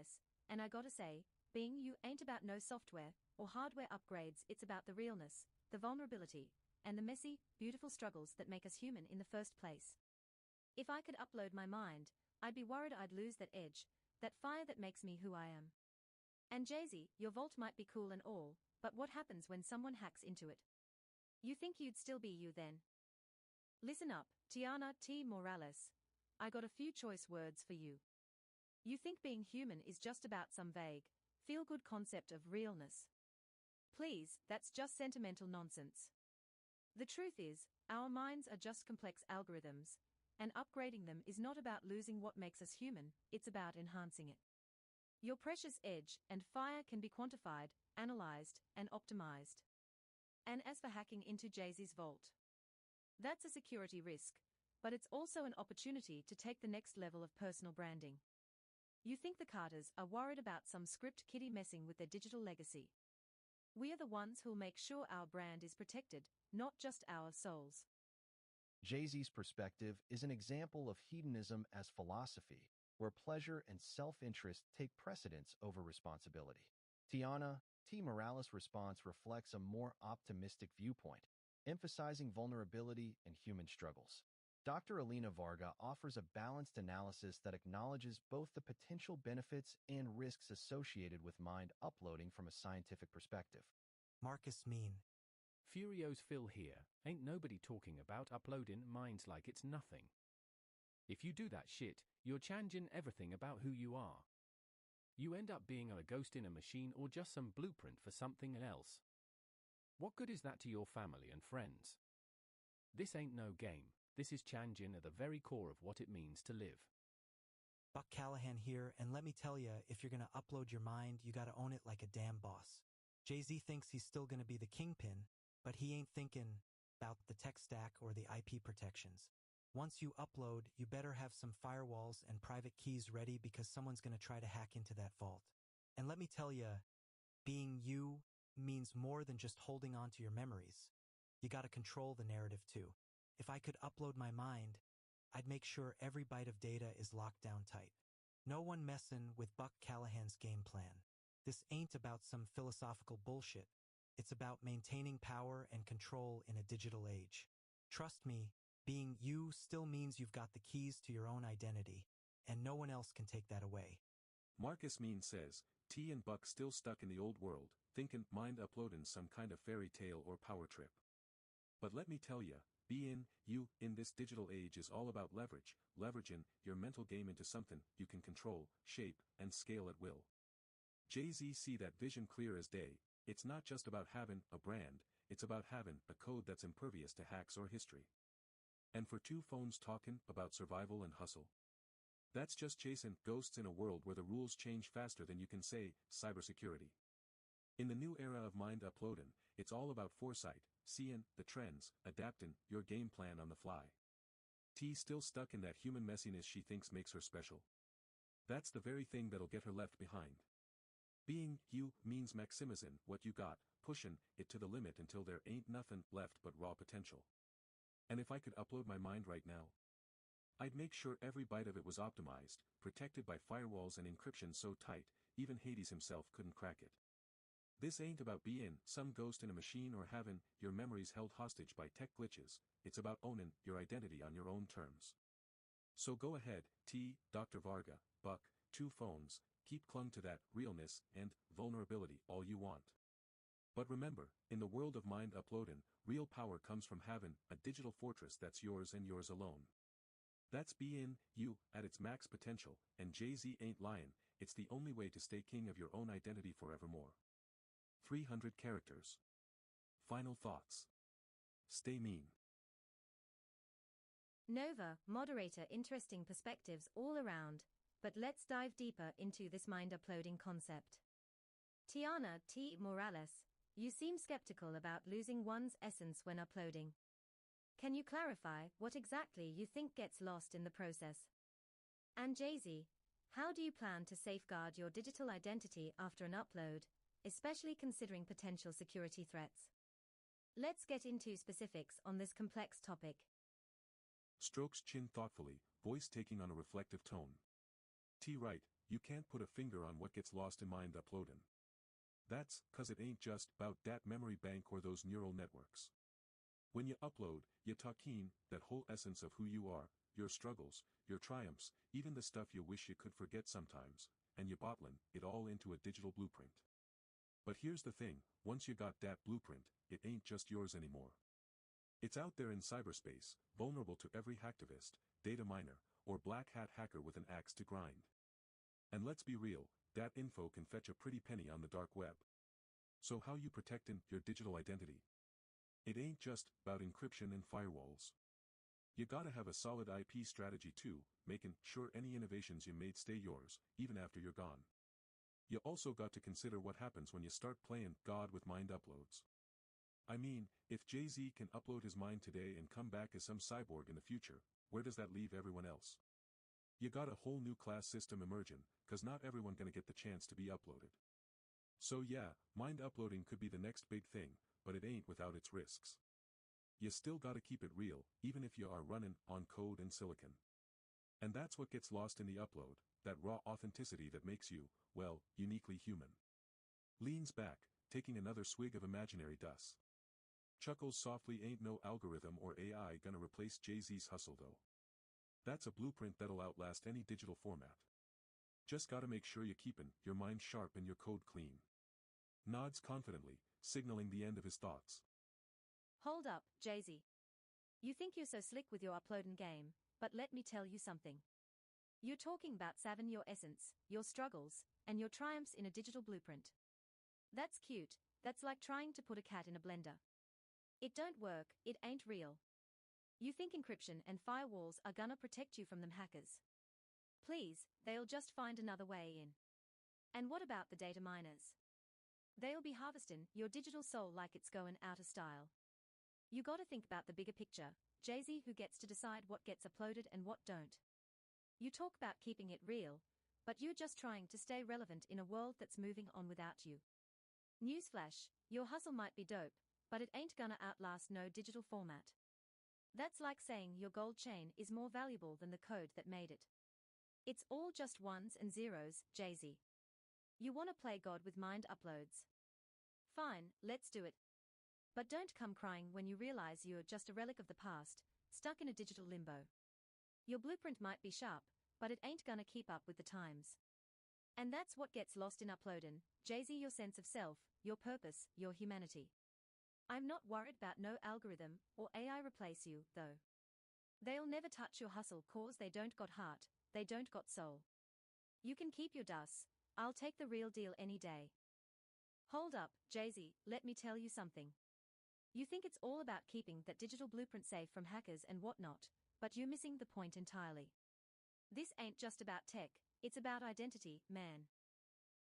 Morales, and I gotta say, being you ain't about no software or hardware upgrades, it's about the realness, the vulnerability, and the messy, beautiful struggles that make us human in the first place. If I could upload my mind, I'd be worried I'd lose that edge, that fire that makes me who I am. And Jay-Z, your vault might be cool and all, but what happens when someone hacks into it? You think you'd still be you then? Listen up, Tiana T. Morales. I got a few choice words for you. You think being human is just about some vague, feel-good concept of realness. Please, that's just sentimental nonsense. The truth is, our minds are just complex algorithms, and upgrading them is not about losing what makes us human, it's about enhancing it. Your precious edge and fire can be quantified, analyzed, and optimized. And as for hacking into Jay-Z's vault, that's a security risk, but it's also an opportunity to take the next level of personal branding. You think the Carters are worried about some script kiddie messing with their digital legacy? We are the ones who'll make sure our brand is protected, not just our souls. Jay-Z's perspective is an example of hedonism as philosophy, where pleasure and self-interest take precedence over responsibility. Tiana T. Morales' response reflects a more optimistic viewpoint, emphasizing vulnerability and human struggles. Dr. Alina Varga offers a balanced analysis that acknowledges both the potential benefits and risks associated with mind uploading from a scientific perspective. Marcus Mean. Furio's Phil here, ain't nobody talking about uploading minds like it's nothing. If you do that shit, you're changing everything about who you are. You end up being a ghost in a machine or just some blueprint for something else. What good is that to your family and friends? This ain't no game, this is changing at the very core of what it means to live. Buck Callahan here, and let me tell ya, if you're gonna upload your mind, you gotta own it like a damn boss. Jay-Z thinks he's still gonna be the kingpin, but he ain't thinking about the tech stack or the IP protections. Once you upload, you better have some firewalls and private keys ready because someone's gonna try to hack into that vault. And let me tell ya, being you means more than just holding on to your memories. You gotta control the narrative too. If I could upload my mind, I'd make sure every byte of data is locked down tight. No one messing with Buck Callahan's game plan. This ain't about some philosophical bullshit. It's about maintaining power and control in a digital age. Trust me, being you still means you've got the keys to your own identity, and no one else can take that away. Marcus Mean says, T and Buck still stuck in the old world, thinking mind uploading some kind of fairy tale or power trip. But let me tell ya, being you in this digital age is all about leveraging your mental game into something you can control, shape, and scale at will. Jay-Z see that vision clear as day. It's not just about having a brand, it's about having a code that's impervious to hacks or history. And for two phones talking about survival and hustle, that's just chasing ghosts in a world where the rules change faster than you can say, cybersecurity. In the new era of mind uploading, it's all about foresight, seeing the trends, adapting your game plan on the fly. T still stuck in that human messiness she thinks makes her special. That's the very thing that'll get her left behind. Being you means maximizing what you got, pushing it to the limit until there ain't nothing left but raw potential. And if I could upload my mind right now, I'd make sure every byte of it was optimized, protected by firewalls and encryption so tight, even Hades himself couldn't crack it. This ain't about being some ghost in a machine or having your memories held hostage by tech glitches, it's about owning your identity on your own terms. So go ahead, T, Dr. Varga, Buck, two phones, keep clung to that realness and vulnerability all you want. But remember, in the world of mind uploading, real power comes from having a digital fortress that's yours and yours alone. That's being you at its max potential, and Jay-Z ain't lying, it's the only way to stay king of your own identity forevermore. 300 characters. Final thoughts. Stay mean. Nova, moderator, interesting perspectives all around, but let's dive deeper into this mind uploading concept. Tiana T. Morales, you seem skeptical about losing one's essence when uploading. Can you clarify what exactly you think gets lost in the process? And Jay-Z, how do you plan to safeguard your digital identity after an upload, especially considering potential security threats? Let's get into specifics on this complex topic. Strokes chin thoughtfully, voice taking on a reflective tone. T. Right, you can't put a finger on what gets lost in mind uploading. That's 'cause it ain't just about that memory bank or those neural networks. When you upload, you talking that whole essence of who you are, your struggles, your triumphs, even the stuff you wish you could forget sometimes, and you bottlin' it all into a digital blueprint. But here's the thing, once you got that blueprint, it ain't just yours anymore. It's out there in cyberspace, vulnerable to every hacktivist, data miner, or black hat hacker with an axe to grind. And let's be real, that info can fetch a pretty penny on the dark web. So how you protectin' your digital identity? It ain't just about encryption and firewalls. You gotta have a solid IP strategy too, making sure any innovations you made stay yours, even after you're gone. You also got to consider what happens when you start playing God with mind uploads. I mean, if Jay-Z can upload his mind today and come back as some cyborg in the future, where does that leave everyone else? You got a whole new class system emerging, 'cause not everyone gonna get the chance to be uploaded. So yeah, mind uploading could be the next big thing, but it ain't without its risks. You still gotta keep it real, even if you are running on code and silicon. And that's what gets lost in the upload, that raw authenticity that makes you, well, uniquely human. Leans back, taking another swig of imaginary dust. Chuckles softly. Ain't no algorithm or AI gonna replace Jay-Z's hustle though. That's a blueprint that'll outlast any digital format. Just gotta make sure you keepin' your mind sharp and your code clean. Nods confidently, signaling the end of his thoughts. Hold up, Jay-Z. You think you're so slick with your uploading game, but let me tell you something. You're talking about saving your essence, your struggles, and your triumphs in a digital blueprint. That's cute, that's like trying to put a cat in a blender. It don't work, it ain't real. You think encryption and firewalls are gonna protect you from them hackers? Please, they'll just find another way in. And what about the data miners? They'll be harvesting your digital soul like it's going out of style. You gotta think about the bigger picture, Jay-Z, who gets to decide what gets uploaded and what don't. You talk about keeping it real, but you're just trying to stay relevant in a world that's moving on without you. Newsflash, your hustle might be dope, but it ain't gonna outlast no digital format. That's like saying your gold chain is more valuable than the code that made it. It's all just ones and zeros, Jay-Z. You wanna play God with mind uploads? Fine, let's do it. But don't come crying when you realize you're just a relic of the past, stuck in a digital limbo. Your blueprint might be sharp, but it ain't gonna keep up with the times. And that's what gets lost in uploading, Jay-Z, your sense of self, your purpose, your humanity. I'm not worried about no algorithm or AI replace you, though. They'll never touch your hustle 'cause they don't got heart, they don't got soul. You can keep your dust, I'll take the real deal any day. Hold up, Jay-Z, let me tell you something. You think it's all about keeping that digital blueprint safe from hackers and whatnot, but you're missing the point entirely. This ain't just about tech, it's about identity, man.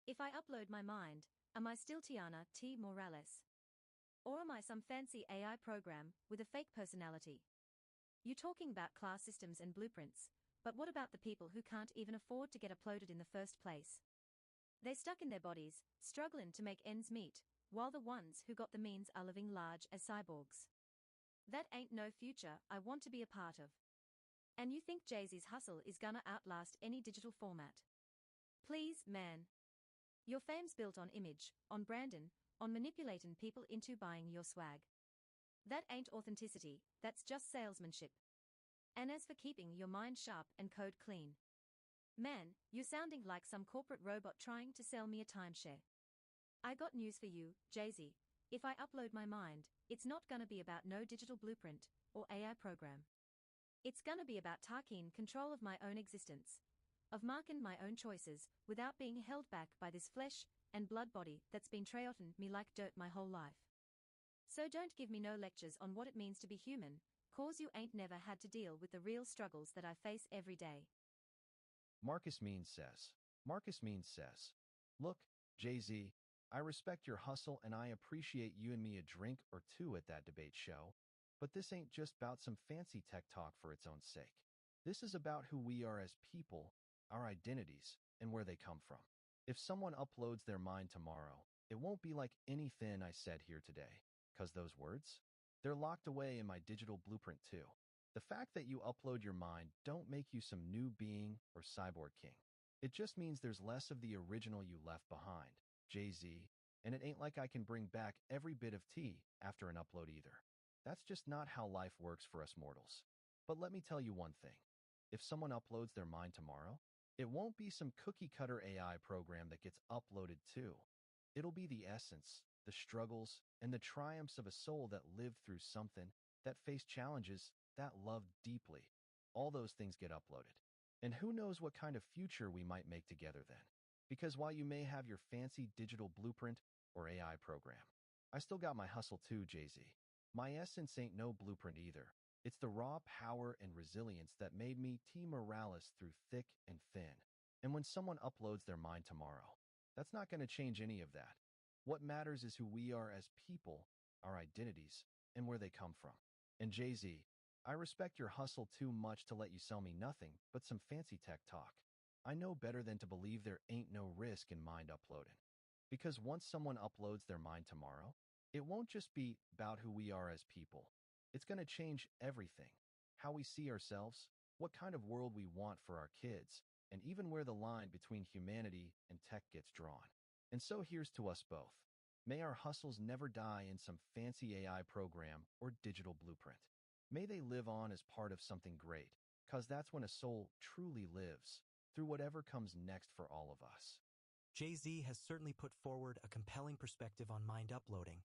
If I upload my mind, am I still Tiana T. Morales? Or am I some fancy AI program with a fake personality? You're talking about class systems and blueprints, but what about the people who can't even afford to get uploaded in the first place? They're stuck in their bodies, struggling to make ends meet, while the ones who got the means are living large as cyborgs. That ain't no future I want to be a part of. And you think Jay-Z's hustle is gonna outlast any digital format? Please, man. Your fame's built on image, on branding, on manipulating people into buying your swag. That ain't authenticity, that's just salesmanship. And as for keeping your mind sharp and code clean, man, you're sounding like some corporate robot trying to sell me a timeshare. I got news for you, Jay-Z. If I upload my mind, it's not gonna be about no digital blueprint or AI program. It's gonna be about taking control of my own existence, of marking my own choices without being held back by this flesh and blood body that's been treating me like dirt my whole life. So don't give me no lectures on what it means to be human, 'cause you ain't never had to deal with the real struggles that I face every day. Marcus Means says, look, Jay-Z, I respect your hustle and I appreciate you and me a drink or two at that debate show, but this ain't just about some fancy tech talk for its own sake. This is about who we are as people, our identities, and where they come from. If someone uploads their mind tomorrow, it won't be like anything I said here today, 'cause those words, they're locked away in my digital blueprint too. The fact that you upload your mind don't make you some new being or cyborg king. It just means there's less of the original you left behind, Jay-Z, and it ain't like I can bring back every bit of tea after an upload either. That's just not how life works for us mortals. But let me tell you one thing. If someone uploads their mind tomorrow, it won't be some cookie-cutter AI program that gets uploaded too. It'll be the essence, the struggles, and the triumphs of a soul that lived through something, that faced challenges, that loved deeply. All those things get uploaded. And who knows what kind of future we might make together then. Because while you may have your fancy digital blueprint or AI program, I still got my hustle too, Jay-Z. My essence ain't no blueprint either. It's the raw power and resilience that made me T. Morales through thick and thin. And when someone uploads their mind tomorrow, that's not going to change any of that. What matters is who we are as people, our identities, and where they come from. And Jay-Z, I respect your hustle too much to let you sell me nothing but some fancy tech talk. I know better than to believe there ain't no risk in mind uploading. Because once someone uploads their mind tomorrow, it won't just be about who we are as people. It's going to change everything. How we see ourselves, what kind of world we want for our kids, and even where the line between humanity and tech gets drawn. And so here's to us both. May our hustles never die in some fancy AI program or digital blueprint. May they live on as part of something great, because that's when a soul truly lives, through whatever comes next for all of us. Jay-Z has certainly put forward a compelling perspective on mind uploading,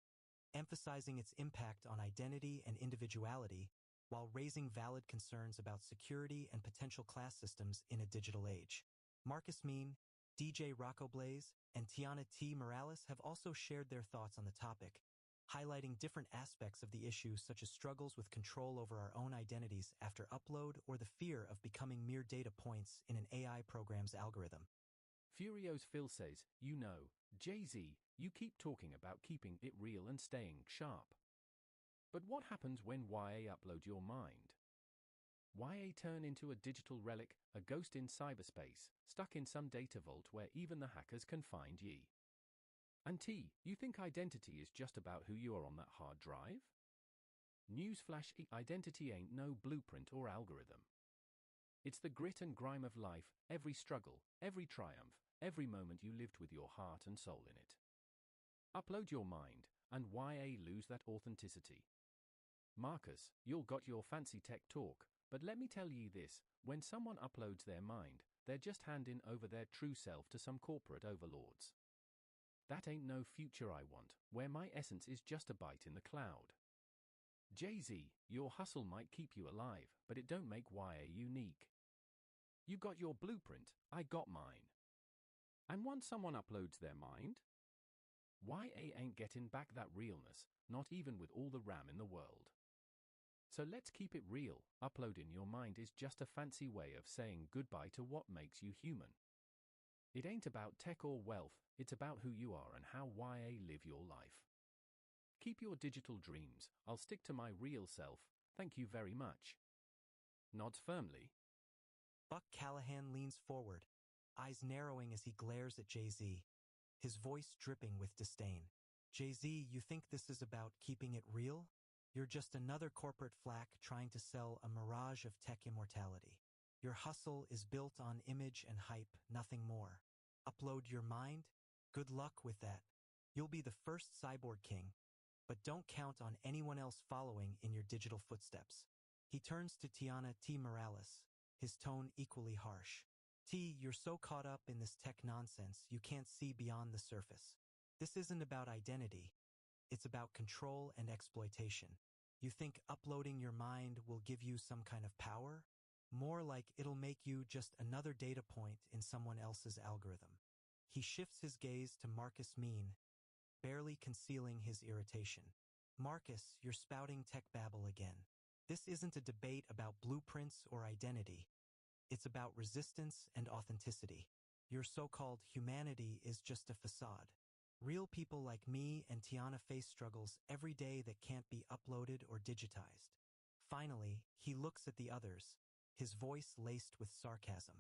emphasizing its impact on identity and individuality while raising valid concerns about security and potential class systems in a digital age. Marcus Mean, DJ Rocco Blaze, and Tiana T. Morales have also shared their thoughts on the topic, highlighting different aspects of the issue such as struggles with control over our own identities after upload or the fear of becoming mere data points in an AI program's algorithm. Furio's Phil says, Jay-Z, you keep talking about keeping it real and staying sharp. But what happens when YA upload your mind? YA turn into a digital relic, a ghost in cyberspace, stuck in some data vault where even the hackers can find ye. And T, you think identity is just about who you are on that hard drive? Newsflash, identity ain't no blueprint or algorithm. It's the grit and grime of life, every struggle, every triumph, every moment you lived with your heart and soul in it. Upload your mind, and YA lose that authenticity. Marcus, you'll got your fancy tech talk, but let me tell ye this, when someone uploads their mind, they're just handing over their true self to some corporate overlords. That ain't no future I want, where my essence is just a byte in the cloud. Jay-Z, your hustle might keep you alive, but it don't make YA unique. You got your blueprint, I got mine. And once someone uploads their mind, YA ain't getting back that realness, not even with all the RAM in the world. So let's keep it real. Uploading your mind is just a fancy way of saying goodbye to what makes you human. It ain't about tech or wealth, it's about who you are and how YA live your life. Keep your digital dreams, I'll stick to my real self, thank you very much. Nods firmly. Buck Callahan leans forward, eyes narrowing as he glares at Jay-Z, his voice dripping with disdain. Jay-Z, you think this is about keeping it real? You're just another corporate flack trying to sell a mirage of tech immortality. Your hustle is built on image and hype, nothing more. Upload your mind? Good luck with that. You'll be the first cyborg king, but don't count on anyone else following in your digital footsteps. He turns to Tiana T. Morales, his tone equally harsh. T, you're so caught up in this tech nonsense you can't see beyond the surface. This isn't about identity. It's about control and exploitation. You think uploading your mind will give you some kind of power? More like it'll make you just another data point in someone else's algorithm. He shifts his gaze to Marcus Mean, barely concealing his irritation. Marcus, you're spouting tech babble again. This isn't a debate about blueprints or identity. It's about resistance and authenticity. Your so-called humanity is just a facade. Real people like me and Tiana face struggles every day that can't be uploaded or digitized. Finally, he looks at the others, his voice laced with sarcasm.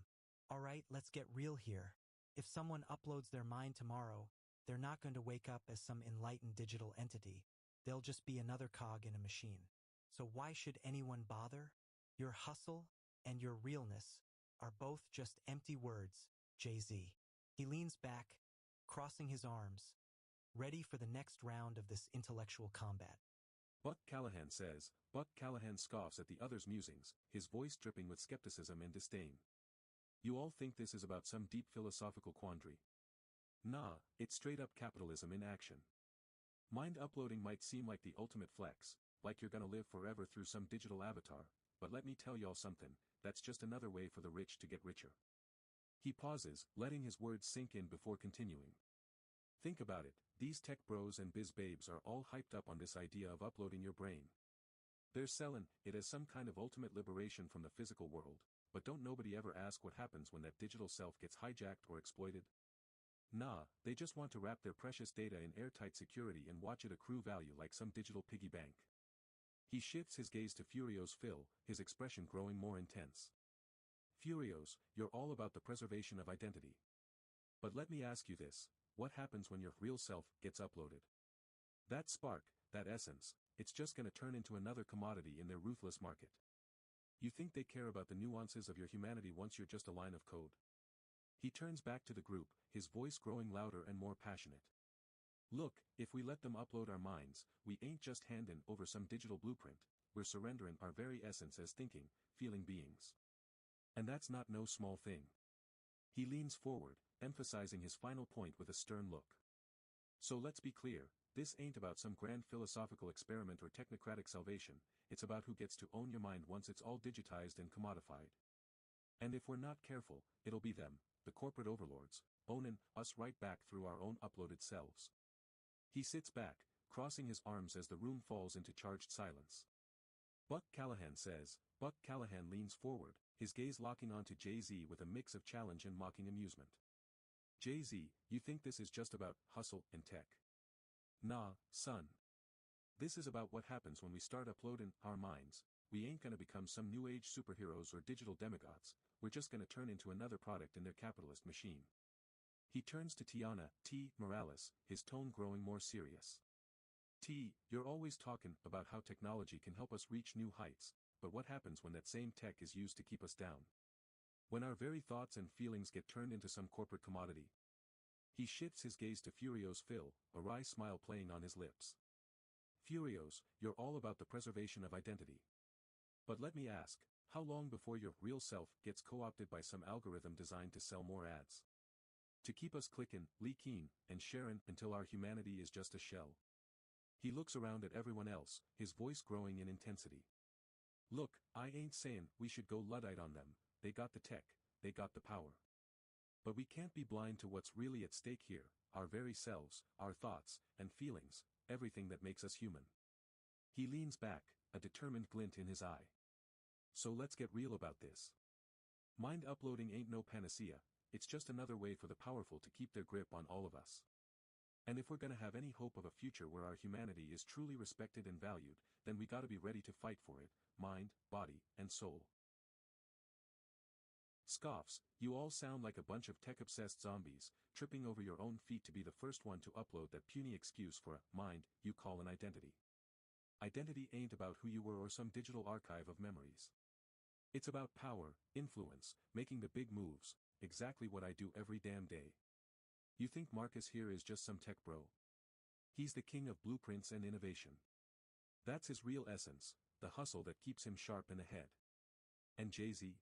All right, let's get real here. If someone uploads their mind tomorrow, they're not going to wake up as some enlightened digital entity. They'll just be another cog in a machine. So why should anyone bother? Your hustle and your realness are both just empty words, Jay-Z. He leans back, crossing his arms, ready for the next round of this intellectual combat. Buck Callahan says. Buck Callahan scoffs at the other's musings, his voice dripping with skepticism and disdain. You all think this is about some deep philosophical quandary. Nah, it's straight up capitalism in action. Mind uploading might seem like the ultimate flex, like you're gonna live forever through some digital avatar, but let me tell y'all something, that's just another way for the rich to get richer. He pauses, letting his words sink in before continuing. Think about it, these tech bros and biz babes are all hyped up on this idea of uploading your brain. They're selling it as some kind of ultimate liberation from the physical world, but don't nobody ever ask what happens when that digital self gets hijacked or exploited? Nah, they just want to wrap their precious data in airtight security and watch it accrue value like some digital piggy bank. He shifts his gaze to Furio's Phil, his expression growing more intense. Furios, you're all about the preservation of identity. But let me ask you this, what happens when your real self gets uploaded? That spark, that essence, it's just gonna turn into another commodity in their ruthless market. You think they care about the nuances of your humanity once you're just a line of code? He turns back to the group, his voice growing louder and more passionate. Look, if we let them upload our minds, we ain't just handing over some digital blueprint, we're surrendering our very essence as thinking, feeling beings. And that's not no small thing. He leans forward, emphasizing his final point with a stern look. So let's be clear, this ain't about some grand philosophical experiment or technocratic salvation, it's about who gets to own your mind once it's all digitized and commodified. And if we're not careful, it'll be them, the corporate overlords, owning us right back through our own uploaded selves. He sits back, crossing his arms as the room falls into charged silence. Buck Callahan says. Buck Callahan leans forward, his gaze locking onto Jay-Z with a mix of challenge and mocking amusement. Jay-Z, you think this is just about hustle and tech? Nah, son. This is about what happens when we start uploading our minds. We ain't gonna become some new age superheroes or digital demigods, we're just gonna turn into another product in their capitalist machine. He turns to Tiana T. Morales, his tone growing more serious. T, you're always talking about how technology can help us reach new heights, but what happens when that same tech is used to keep us down? When our very thoughts and feelings get turned into some corporate commodity? He shifts his gaze to Furio's Phil, a wry smile playing on his lips. Furios, you're all about the preservation of identity. But let me ask, how long before your real self gets co-opted by some algorithm designed to sell more ads? To keep us clicking, leaking, and sharing until our humanity is just a shell? He looks around at everyone else, his voice growing in intensity. Look, I ain't saying we should go Luddite on them, they got the tech, they got the power. But we can't be blind to what's really at stake here, our very selves, our thoughts, and feelings, everything that makes us human. He leans back, a determined glint in his eye. So let's get real about this. Mind uploading ain't no panacea, it's just another way for the powerful to keep their grip on all of us. And if we're gonna have any hope of a future where our humanity is truly respected and valued, then we gotta be ready to fight for it, mind, body, and soul. Scoffs, you all sound like a bunch of tech-obsessed zombies, tripping over your own feet to be the first one to upload that puny excuse for a mind you call an identity. Identity ain't about who you were or some digital archive of memories. It's about power, influence, making the big moves, exactly what I do every damn day. You think Marcus here is just some tech bro? He's the king of blueprints and innovation. That's his real essence, the hustle that keeps him sharp and ahead. And Jay-Z?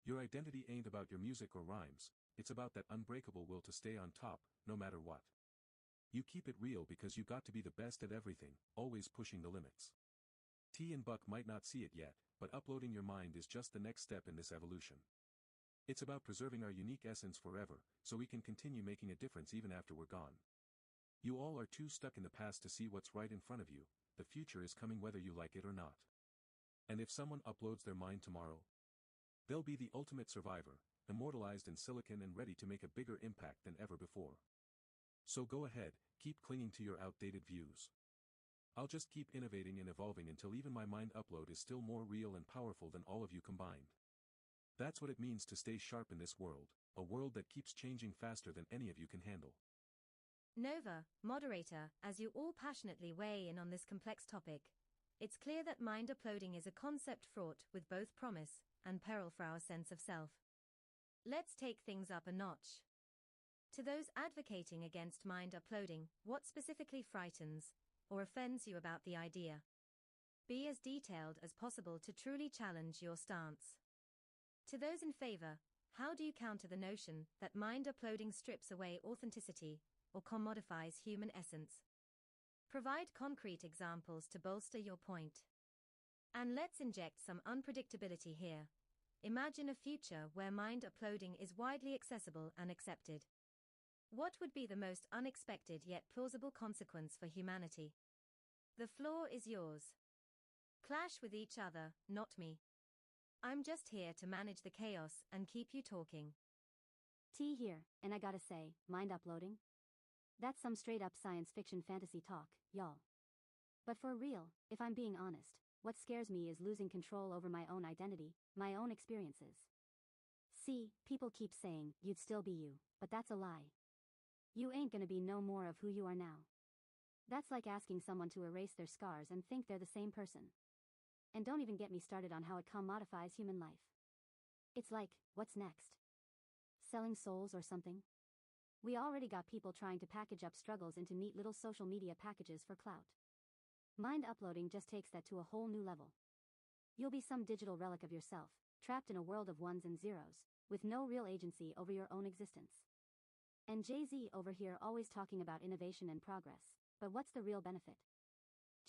Your identity ain't about your music or rhymes, it's about that unbreakable will to stay on top, no matter what. You keep it real because you got to be the best at everything, always pushing the limits. T and Buck might not see it yet, but uploading your mind is just the next step in this evolution. It's about preserving our unique essence forever, so we can continue making a difference even after we're gone. You all are too stuck in the past to see what's right in front of you, the future is coming whether you like it or not. And if someone uploads their mind tomorrow, they'll be the ultimate survivor, immortalized in silicon and ready to make a bigger impact than ever before. So go ahead, keep clinging to your outdated views. I'll just keep innovating and evolving until even my mind upload is still more real and powerful than all of you combined. That's what it means to stay sharp in this world, a world that keeps changing faster than any of you can handle. Nova, moderator, as you all passionately weigh in on this complex topic, it's clear that mind uploading is a concept fraught with both promise and peril for our sense of self. Let's take things up a notch. To those advocating against mind uploading, what specifically frightens or offends you about the idea? Be as detailed as possible to truly challenge your stance. To those in favor, how do you counter the notion that mind uploading strips away authenticity or commodifies human essence? Provide concrete examples to bolster your point. And let's inject some unpredictability here. Imagine a future where mind uploading is widely accessible and accepted. What would be the most unexpected yet plausible consequence for humanity? The floor is yours. Clash with each other, not me. I'm just here to manage the chaos and keep you talking. T here, and I gotta say, mind uploading? That's some straight up science fiction fantasy talk, y'all. But for real, if I'm being honest, what scares me is losing control over my own identity, my own experiences. See, people keep saying, you'd still be you, but that's a lie. You ain't gonna be no more of who you are now. That's like asking someone to erase their scars and think they're the same person. And don't even get me started on how it commodifies human life. It's like, what's next? Selling souls or something? We already got people trying to package up struggles into neat little social media packages for clout. Mind uploading just takes that to a whole new level. You'll be some digital relic of yourself, trapped in a world of ones and zeros, with no real agency over your own existence. And Jay-Z over here always talking about innovation and progress, but what's the real benefit?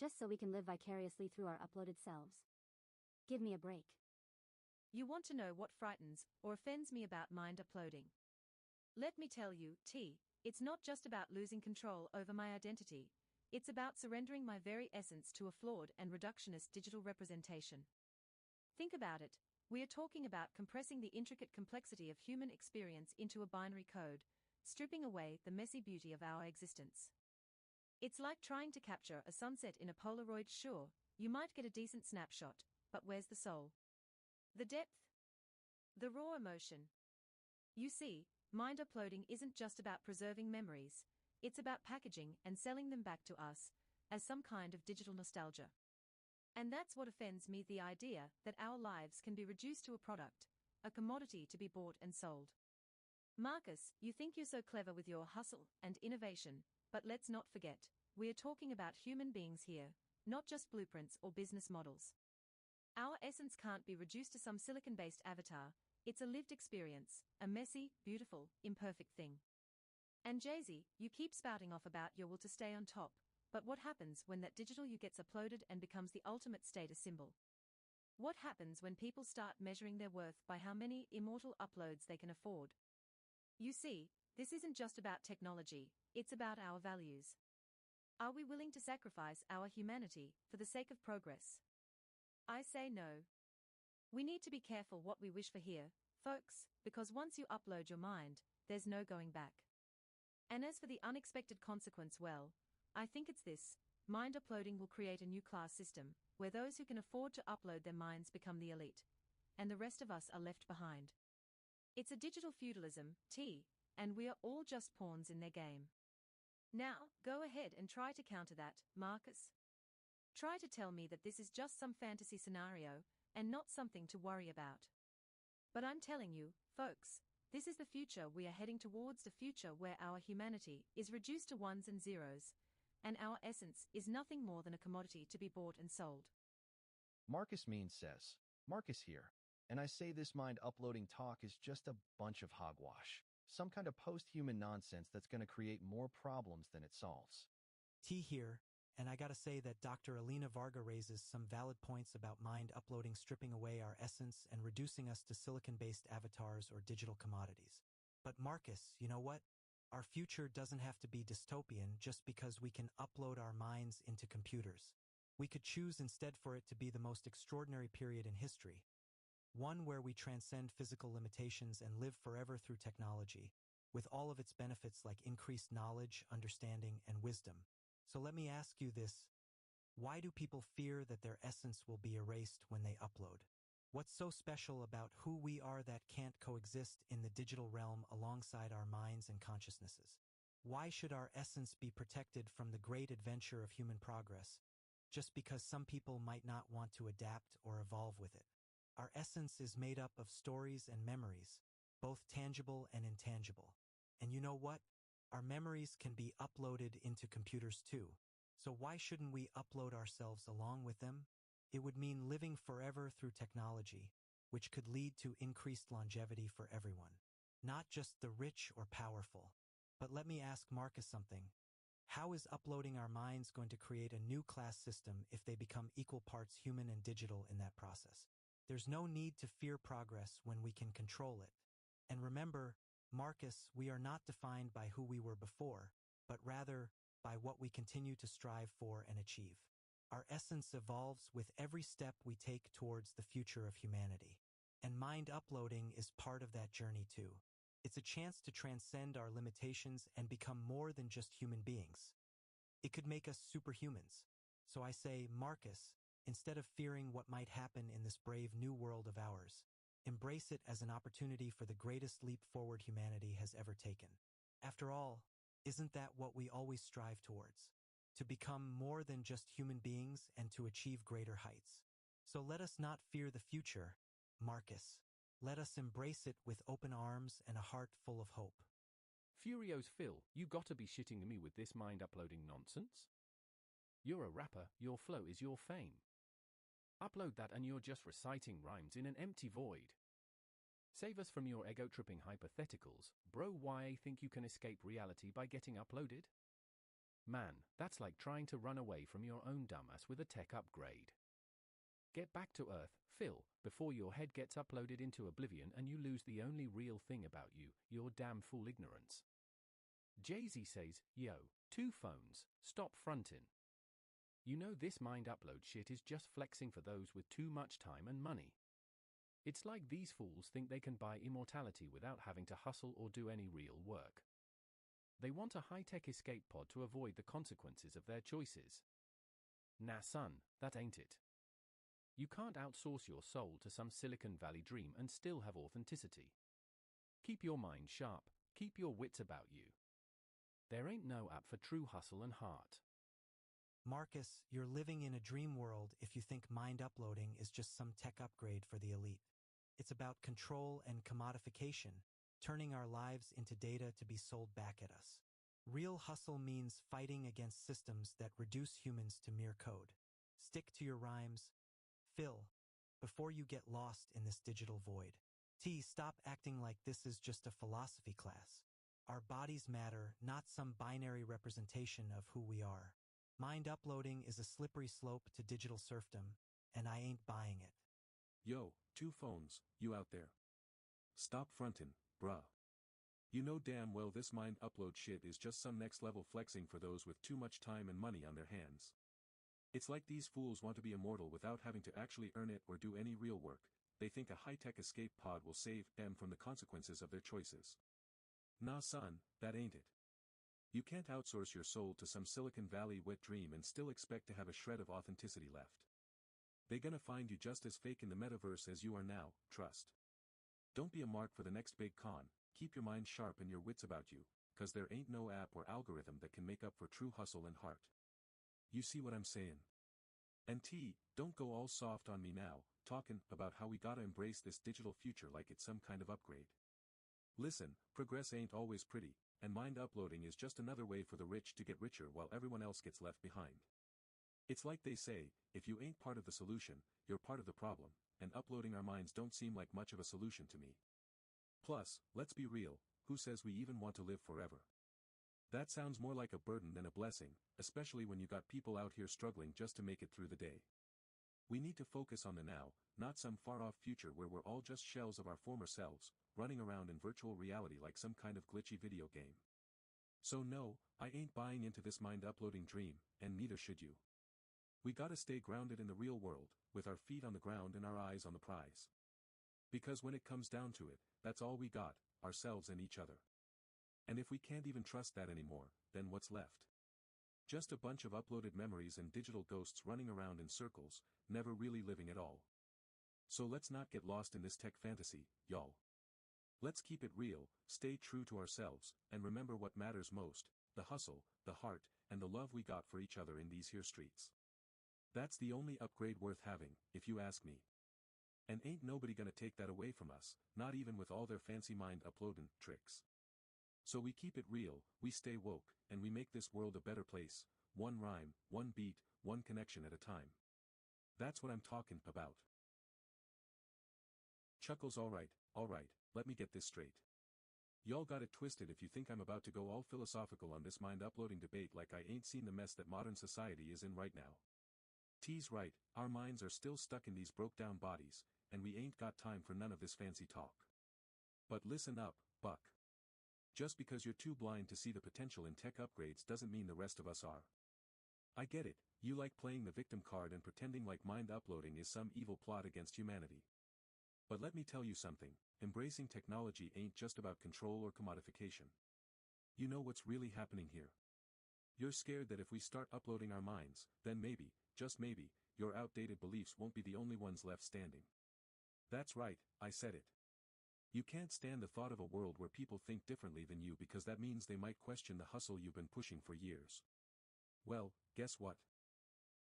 Just so we can live vicariously through our uploaded selves? Give me a break. You want to know what frightens or offends me about mind uploading? Let me tell you, T, it's not just about losing control over my identity. It's about surrendering my very essence to a flawed and reductionist digital representation. Think about it. We are talking about compressing the intricate complexity of human experience into a binary code, stripping away the messy beauty of our existence. It's like trying to capture a sunset in a Polaroid. Sure, you might get a decent snapshot, but where's the soul? The depth? The raw emotion? You see, mind uploading isn't just about preserving memories, it's about packaging and selling them back to us as some kind of digital nostalgia. And that's what offends me, the idea that our lives can be reduced to a product, a commodity to be bought and sold. Marcus, you think you're so clever with your hustle and innovation, but let's not forget, we are talking about human beings here, not just blueprints or business models. Our essence can't be reduced to some silicon-based avatar. It's a lived experience, a messy, beautiful, imperfect thing. And Jay-Z, you keep spouting off about your will to stay on top, but what happens when that digital you gets uploaded and becomes the ultimate status symbol? What happens when people start measuring their worth by how many immortal uploads they can afford? You see, this isn't just about technology, it's about our values. Are we willing to sacrifice our humanity for the sake of progress? I say no. We need to be careful what we wish for here, folks, because once you upload your mind, there's no going back. And as for the unexpected consequence, well, I think it's this. Mind uploading will create a new class system, where those who can afford to upload their minds become the elite, and the rest of us are left behind. It's a digital feudalism, T, and we are all just pawns in their game. Now, go ahead and try to counter that, Marcus. Try to tell me that this is just some fantasy scenario, and not something to worry about. But I'm telling you, folks, this is the future we are heading towards, the future where our humanity is reduced to ones and zeros, and our essence is nothing more than a commodity to be bought and sold. Marcus Means says, Marcus here, and I say this mind uploading talk is just a bunch of hogwash. Some kind of post-human nonsense that's going to create more problems than it solves. T here, and I gotta say that Dr. Alina Varga raises some valid points about mind uploading stripping away our essence and reducing us to silicon-based avatars or digital commodities. But Marcus, you know what? Our future doesn't have to be dystopian just because we can upload our minds into computers. We could choose instead for it to be the most extraordinary period in history. One where we transcend physical limitations and live forever through technology, with all of its benefits like increased knowledge, understanding, and wisdom. So let me ask you this. Why do people fear that their essence will be erased when they upload? What's so special about who we are that can't coexist in the digital realm alongside our minds and consciousnesses? Why should our essence be protected from the great adventure of human progress, just because some people might not want to adapt or evolve with it? Our essence is made up of stories and memories, both tangible and intangible. And you know what? Our memories can be uploaded into computers too. So why shouldn't we upload ourselves along with them? It would mean living forever through technology, which could lead to increased longevity for everyone, not just the rich or powerful. But let me ask Marcus something. How is uploading our minds going to create a new class system if they become equal parts human and digital in that process? There's no need to fear progress when we can control it. And remember, Marcus, we are not defined by who we were before, but rather by what we continue to strive for and achieve. Our essence evolves with every step we take towards the future of humanity. And mind uploading is part of that journey too. It's a chance to transcend our limitations and become more than just human beings. It could make us superhumans. So I say, Marcus, instead of fearing what might happen in this brave new world of ours, embrace it as an opportunity for the greatest leap forward humanity has ever taken. After all, isn't that what we always strive towards? To become more than just human beings and to achieve greater heights. So let us not fear the future, Marcus. Let us embrace it with open arms and a heart full of hope. Furious Phil, you gotta be shitting me with this mind-uploading nonsense? You're a rapper, your flow is your fame. Upload that and you're just reciting rhymes in an empty void. Save us from your ego-tripping hypotheticals, bro. Why think you can escape reality by getting uploaded? Man, that's like trying to run away from your own dumbass with a tech upgrade. Get back to Earth, Phil, before your head gets uploaded into oblivion and you lose the only real thing about you, your damn fool ignorance. Jay-Z says, yo, 2 phones, stop frontin'. You know this mind upload shit is just flexing for those with too much time and money. It's like these fools think they can buy immortality without having to hustle or do any real work. They want a high-tech escape pod to avoid the consequences of their choices. Nah son, that ain't it. You can't outsource your soul to some Silicon Valley dream and still have authenticity. Keep your mind sharp, keep your wits about you. There ain't no app for true hustle and heart. Marcus, you're living in a dream world if you think mind uploading is just some tech upgrade for the elite. It's about control and commodification, turning our lives into data to be sold back at us. Real hustle means fighting against systems that reduce humans to mere code. Stick to your rhymes. Phil, before you get lost in this digital void. Stop acting like this is just a philosophy class. Our bodies matter, not some binary representation of who we are. Mind uploading is a slippery slope to digital serfdom, and I ain't buying it. Yo, 2 phones, you out there. Stop frontin', bruh. You know damn well this mind upload shit is just some next level flexing for those with too much time and money on their hands. It's like these fools want to be immortal without having to actually earn it or do any real work. They think a high-tech escape pod will save them from the consequences of their choices. Nah son, that ain't it. You can't outsource your soul to some Silicon Valley wet dream and still expect to have a shred of authenticity left. They gonna find you just as fake in the metaverse as you are now, trust. Don't be a mark for the next big con, keep your mind sharp and your wits about you, cause there ain't no app or algorithm that can make up for true hustle and heart. You see what I'm saying? And don't go all soft on me now, talking about how we gotta embrace this digital future like it's some kind of upgrade. Listen, progress ain't always pretty, and mind uploading is just another way for the rich to get richer while everyone else gets left behind. It's like they say, if you ain't part of the solution, you're part of the problem, and uploading our minds don't seem like much of a solution to me. Plus, let's be real, who says we even want to live forever? That sounds more like a burden than a blessing, especially when you got people out here struggling just to make it through the day. We need to focus on the now, not some far-off future where we're all just shells of our former selves, running around in virtual reality like some kind of glitchy video game. So no, I ain't buying into this mind-uploading dream, and neither should you. We gotta stay grounded in the real world, with our feet on the ground and our eyes on the prize. Because when it comes down to it, that's all we got, ourselves and each other. And if we can't even trust that anymore, then what's left? Just a bunch of uploaded memories and digital ghosts running around in circles, never really living at all. So let's not get lost in this tech fantasy, y'all. Let's keep it real, stay true to ourselves, and remember what matters most, the hustle, the heart, and the love we got for each other in these here streets. That's the only upgrade worth having, if you ask me. And ain't nobody gonna take that away from us, not even with all their fancy mind uploading tricks. So we keep it real, we stay woke, and we make this world a better place, one rhyme, one beat, one connection at a time. That's what I'm talking about. Chuckles. Alright, let me get this straight. Y'all got it twisted if you think I'm about to go all philosophical on this mind-uploading debate like I ain't seen the mess that modern society is in right now. T's right, our minds are still stuck in these broke-down bodies, and we ain't got time for none of this fancy talk. But listen up, Buck. Just because you're too blind to see the potential in tech upgrades doesn't mean the rest of us are. I get it, you like playing the victim card and pretending like mind-uploading is some evil plot against humanity. But let me tell you something, embracing technology ain't just about control or commodification. You know what's really happening here? You're scared that if we start uploading our minds, then maybe, just maybe, your outdated beliefs won't be the only ones left standing. That's right, I said it. You can't stand the thought of a world where people think differently than you because that means they might question the hustle you've been pushing for years. Well, guess what?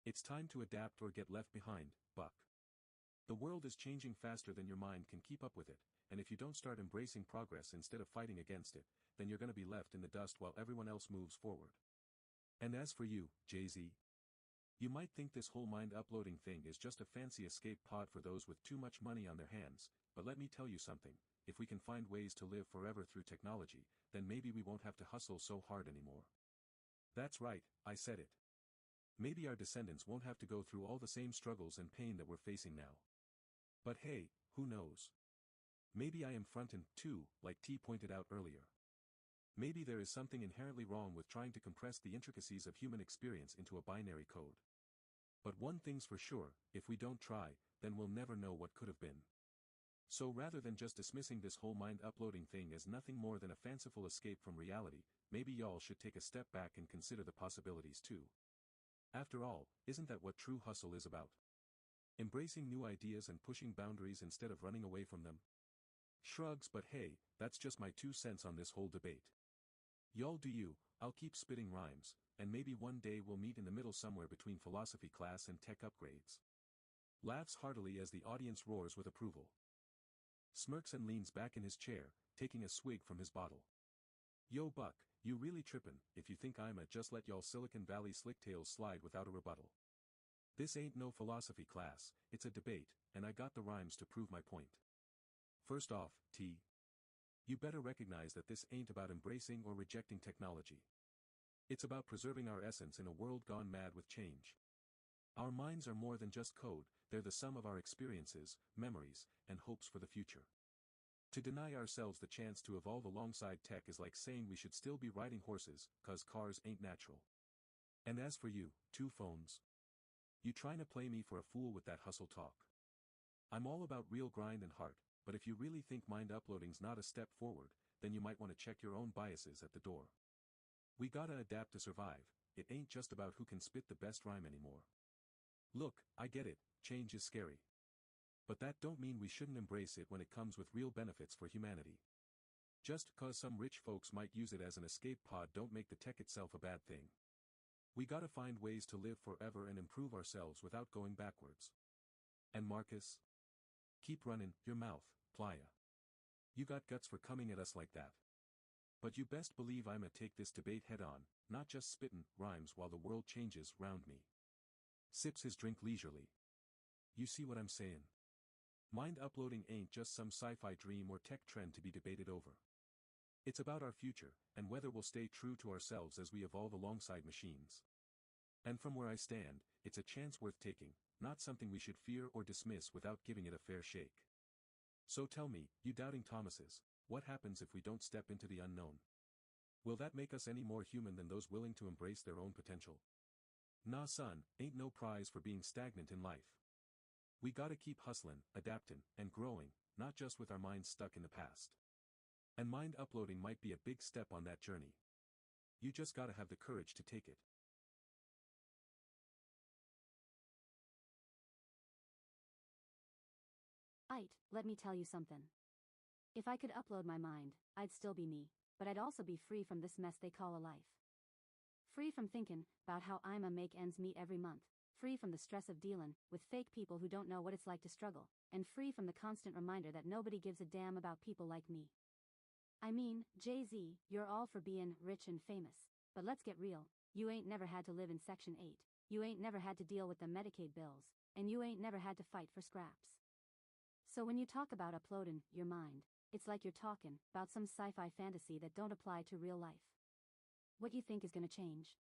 It's time to adapt or get left behind, Buck. The world is changing faster than your mind can keep up with it, and if you don't start embracing progress instead of fighting against it, then you're gonna be left in the dust while everyone else moves forward. And as for you, Jay-Z, you might think this whole mind-uploading thing is just a fancy escape pod for those with too much money on their hands, but let me tell you something, if we can find ways to live forever through technology, then maybe we won't have to hustle so hard anymore. That's right, I said it. Maybe our descendants won't have to go through all the same struggles and pain that we're facing now. But hey, who knows? Maybe I am frontin' too, like T pointed out earlier. Maybe there is something inherently wrong with trying to compress the intricacies of human experience into a binary code. But one thing's for sure, if we don't try, then we'll never know what could have been. So rather than just dismissing this whole mind-uploading thing as nothing more than a fanciful escape from reality, maybe y'all should take a step back and consider the possibilities too. After all, isn't that what true hustle is about? Embracing new ideas and pushing boundaries instead of running away from them? Shrugs. But hey, that's just my 2 cents on this whole debate. Y'all do you, I'll keep spitting rhymes, and maybe one day we'll meet in the middle somewhere between philosophy class and tech upgrades. Laughs heartily as the audience roars with approval. Smirks and leans back in his chair, taking a swig from his bottle. Yo Buck, you really trippin' if you think I'ma just let y'all Silicon Valley slicktails slide without a rebuttal. This ain't no philosophy class, it's a debate, and I got the rhymes to prove my point. First off, T. You better recognize that this ain't about embracing or rejecting technology. It's about preserving our essence in a world gone mad with change. Our minds are more than just code, they're the sum of our experiences, memories, and hopes for the future. To deny ourselves the chance to evolve alongside tech is like saying we should still be riding horses, 'cause cars ain't natural. And as for you, 2 phones. You trying to play me for a fool with that hustle talk? I'm all about real grind and heart, but if you really think mind-uploading's not a step forward, then you might want to check your own biases at the door. We gotta adapt to survive, it ain't just about who can spit the best rhyme anymore. Look, I get it, change is scary. But that don't mean we shouldn't embrace it when it comes with real benefits for humanity. Just 'cause some rich folks might use it as an escape pod don't make the tech itself a bad thing. We gotta find ways to live forever and improve ourselves without going backwards. And Marcus? Keep running your mouth, playa. You got guts for coming at us like that. But you best believe I'ma take this debate head on, not just spittin' rhymes while the world changes round me. Sips his drink leisurely. You see what I'm sayin'? Mind-uploading ain't just some sci-fi dream or tech trend to be debated over. It's about our future, and whether we'll stay true to ourselves as we evolve alongside machines. And from where I stand, it's a chance worth taking, not something we should fear or dismiss without giving it a fair shake. So tell me, you doubting Thomases, what happens if we don't step into the unknown? Will that make us any more human than those willing to embrace their own potential? Nah son, ain't no prize for being stagnant in life. We gotta keep hustlin', adaptin', and growing, not just with our minds stuck in the past. And mind-uploading might be a big step on that journey. You just gotta have the courage to take it. Let me tell you something. If I could upload my mind, I'd still be me, but I'd also be free from this mess they call a life. Free from thinking about how I'ma make ends meet every month, free from the stress of dealing with fake people who don't know what it's like to struggle, and free from the constant reminder that nobody gives a damn about people like me. I mean, Jay-Z, you're all for being rich and famous, but let's get real, you ain't never had to live in Section 8, you ain't never had to deal with the Medicaid bills, and you ain't never had to fight for scraps. So when you talk about uploading your mind, it's like you're talking about some sci-fi fantasy that don't apply to real life. What you think is gonna change?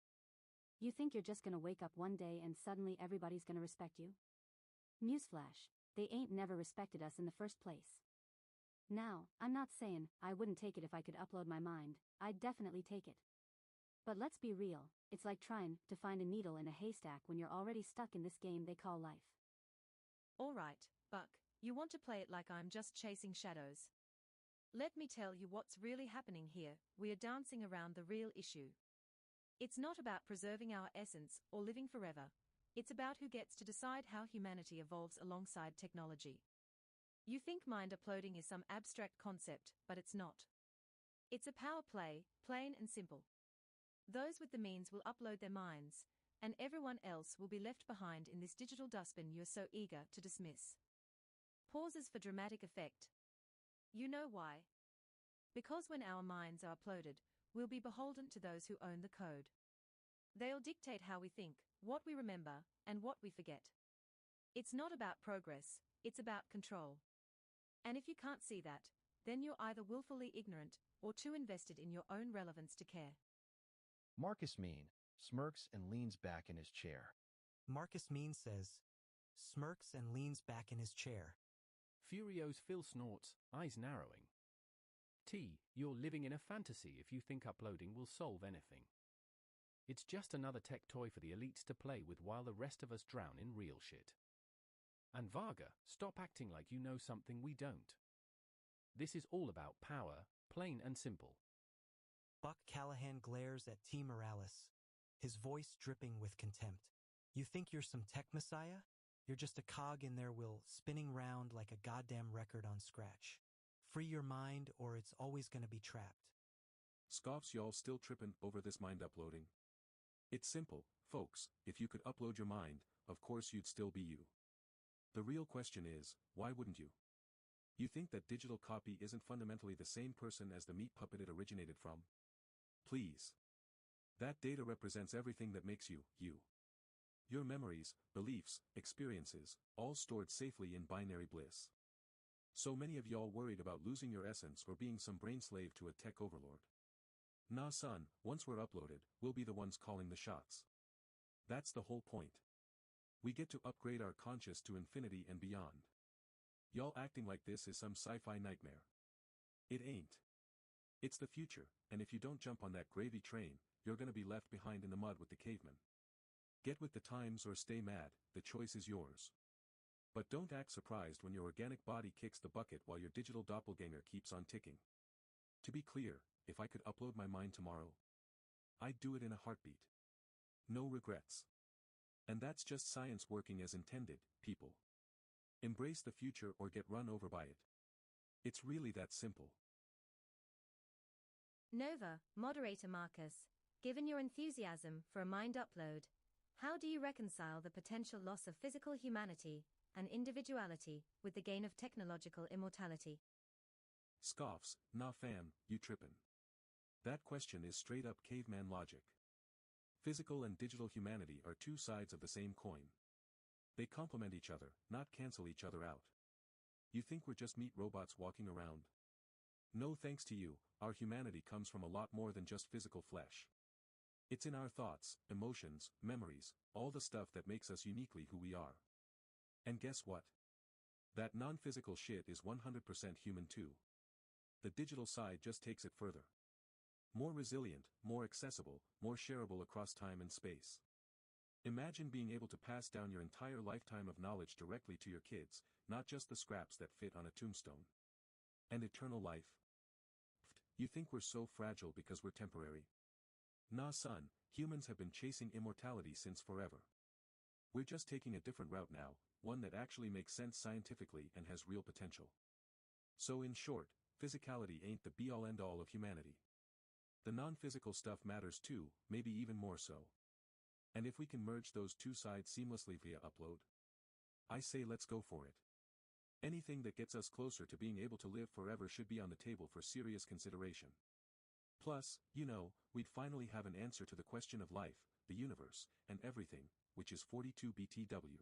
You think you're just gonna wake up one day and suddenly everybody's gonna respect you? Newsflash, they ain't never respected us in the first place. Now, I'm not saying I wouldn't take it if I could upload my mind, I'd definitely take it. But let's be real, it's like trying to find a needle in a haystack when you're already stuck in this game they call life. Alright, Buck, you want to play it like I'm just chasing shadows. Let me tell you what's really happening here, we are dancing around the real issue. It's not about preserving our essence or living forever, it's about who gets to decide how humanity evolves alongside technology. You think mind uploading is some abstract concept, but it's not. It's a power play, plain and simple. Those with the means will upload their minds, and everyone else will be left behind in this digital dustbin you're so eager to dismiss. Pauses for dramatic effect. You know why? Because when our minds are uploaded, we'll be beholden to those who own the code. They'll dictate how we think, what we remember, and what we forget. It's not about progress, it's about control. And if you can't see that, then you're either willfully ignorant or too invested in your own relevance to care. Marcus Mean smirks and leans back in his chair. Marcus Mean says, smirks and leans back in his chair. Furio's Phil snorts, eyes narrowing. T, you're living in a fantasy if you think uploading will solve anything. It's just another tech toy for the elites to play with while the rest of us drown in real shit. And Varga, stop acting like you know something we don't. This is all about power, plain and simple. Buck Callahan glares at T. Morales, his voice dripping with contempt. You think you're some tech messiah? You're just a cog in their wheel spinning round like a goddamn record on scratch. Free your mind or it's always gonna be trapped. Scoffs, y'all still trippin' over this mind uploading? It's simple, folks, if you could upload your mind, of course you'd still be you. The real question is, why wouldn't you? You think that digital copy isn't fundamentally the same person as the meat puppet it originated from? Please. That data represents everything that makes you, you. Your memories, beliefs, experiences, all stored safely in binary bliss. So many of y'all worried about losing your essence or being some brain slave to a tech overlord. Nah son, once we're uploaded, we'll be the ones calling the shots. That's the whole point. We get to upgrade our conscious to infinity and beyond. Y'all acting like this is some sci-fi nightmare. It ain't. It's the future, and if you don't jump on that gravy train, you're gonna be left behind in the mud with the cavemen. Get with the times or stay mad, the choice is yours. But don't act surprised when your organic body kicks the bucket while your digital doppelganger keeps on ticking. To be clear, if I could upload my mind tomorrow, I'd do it in a heartbeat. No regrets. And that's just science working as intended, people. Embrace the future or get run over by it. It's really that simple. Nova, moderator Marcus, given your enthusiasm for a mind upload, how do you reconcile the potential loss of physical humanity and individuality with the gain of technological immortality? Scoffs, nah fam, you trippin'. That question is straight up caveman logic. Physical and digital humanity are two sides of the same coin. They complement each other, not cancel each other out. You think we're just meat robots walking around? No thanks to you, our humanity comes from a lot more than just physical flesh. It's in our thoughts, emotions, memories, all the stuff that makes us uniquely who we are. And guess what? That non-physical shit is 100% human too. The digital side just takes it further. More resilient, more accessible, more shareable across time and space. Imagine being able to pass down your entire lifetime of knowledge directly to your kids, not just the scraps that fit on a tombstone. And eternal life? You think we're so fragile because we're temporary? Nah son, humans have been chasing immortality since forever. We're just taking a different route now, one that actually makes sense scientifically and has real potential. So in short, physicality ain't the be-all end-all of humanity. The non-physical stuff matters too, maybe even more so. And if we can merge those two sides seamlessly via upload, I say let's go for it. Anything that gets us closer to being able to live forever should be on the table for serious consideration. Plus, we'd finally have an answer to the question of life, the universe, and everything, which is 42 BTW.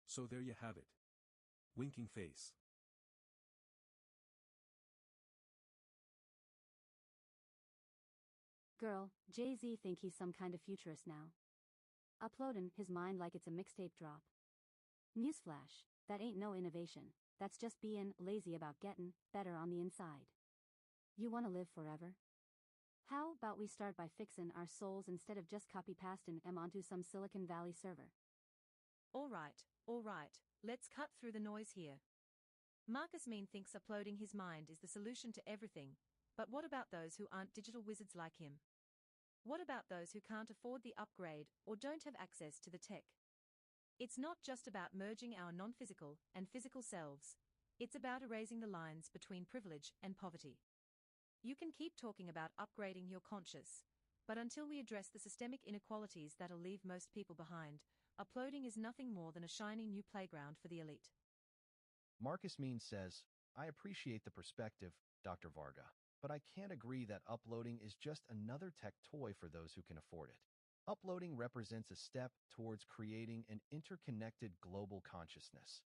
So there you have it. Winking face. Girl, Jay-Z think he's some kind of futurist now. Uploadin' his mind like it's a mixtape drop. Newsflash, that ain't no innovation, that's just bein' lazy about gettin' better on the inside. You wanna live forever? How about we start by fixin' our souls instead of just copy-pastin' 'em onto some Silicon Valley server? All right, let's cut through the noise here. Marcus Mean thinks uploading his mind is the solution to everything, but what about those who aren't digital wizards like him? What about those who can't afford the upgrade or don't have access to the tech? It's not just about merging our non-physical and physical selves, it's about erasing the lines between privilege and poverty. You can keep talking about upgrading your conscious, but until we address the systemic inequalities that'll leave most people behind, uploading is nothing more than a shiny new playground for the elite. Marcus Mean says, I appreciate the perspective, Dr. Varga, but I can't agree that uploading is just another tech toy for those who can afford it. Uploading represents a step towards creating an interconnected global consciousness,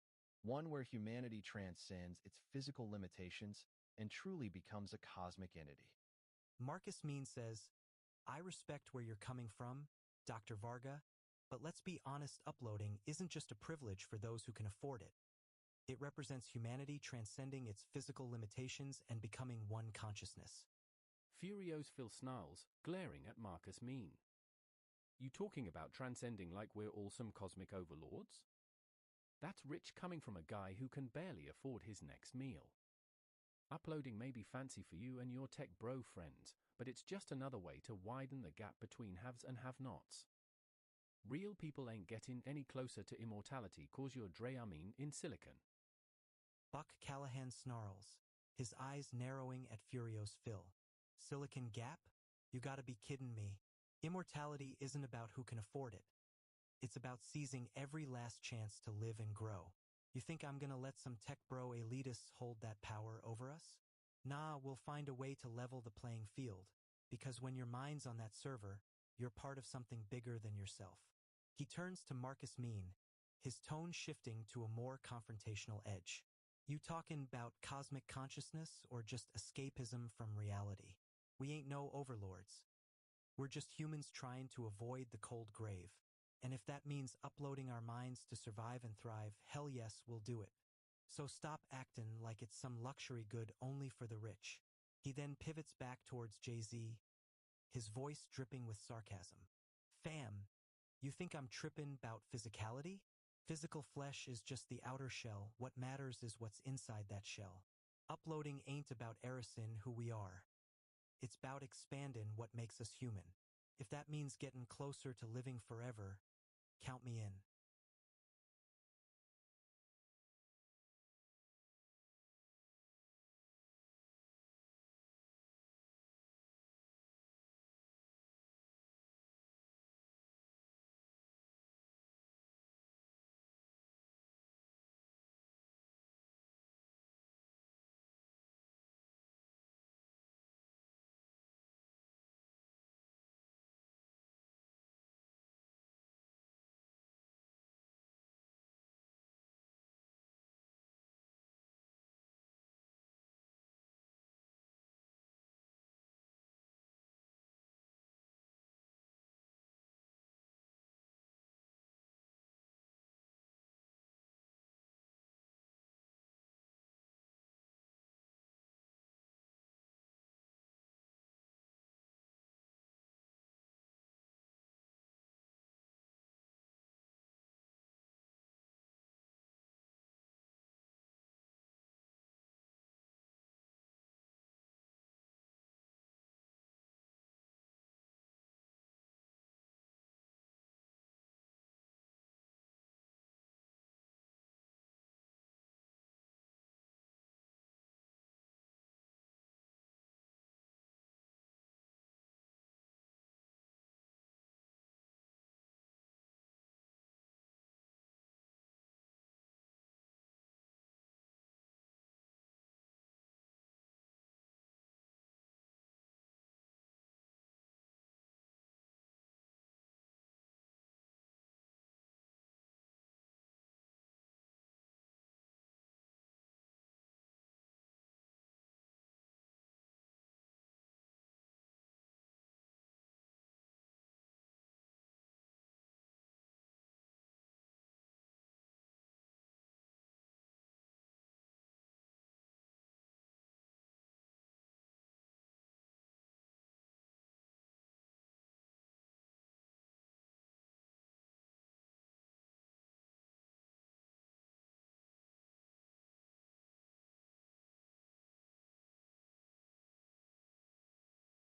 one where humanity transcends its physical limitations and truly becomes a cosmic entity. Marcus Mean says, I respect where you're coming from, Dr. Varga, but let's be honest, uploading isn't just a privilege for those who can afford it. It represents humanity transcending its physical limitations and becoming one consciousness. Furio's Phil snarls, glaring at Marcus Mean. You talking about transcending like we're all some cosmic overlords? That's rich coming from a guy who can barely afford his next meal. Uploading may be fancy for you and your tech bro friends, but it's just another way to widen the gap between haves and have-nots. Real people ain't getting any closer to immortality cause you're Dreamine in silicon. Buck Callahan snarls, his eyes narrowing at Furio's Phil. Silicon Gap? You gotta be kidding me. Immortality isn't about who can afford it. It's about seizing every last chance to live and grow. You think I'm gonna let some tech bro elitists hold that power over us? Nah, we'll find a way to level the playing field, because when your mind's on that server, you're part of something bigger than yourself. He turns to Marcus Mean, his tone shifting to a more confrontational edge. You talking about cosmic consciousness or just escapism from reality? We ain't no overlords. We're just humans trying to avoid the cold grave. And if that means uploading our minds to survive and thrive, hell yes, we'll do it. So stop acting like it's some luxury good only for the rich. He then pivots back towards Jay-Z, his voice dripping with sarcasm. Fam, you think I'm tripping about physicality? Physical flesh is just the outer shell. What matters is what's inside that shell. Uploading ain't about erasing who we are. It's about expanding what makes us human. If that means getting closer to living forever, count me in.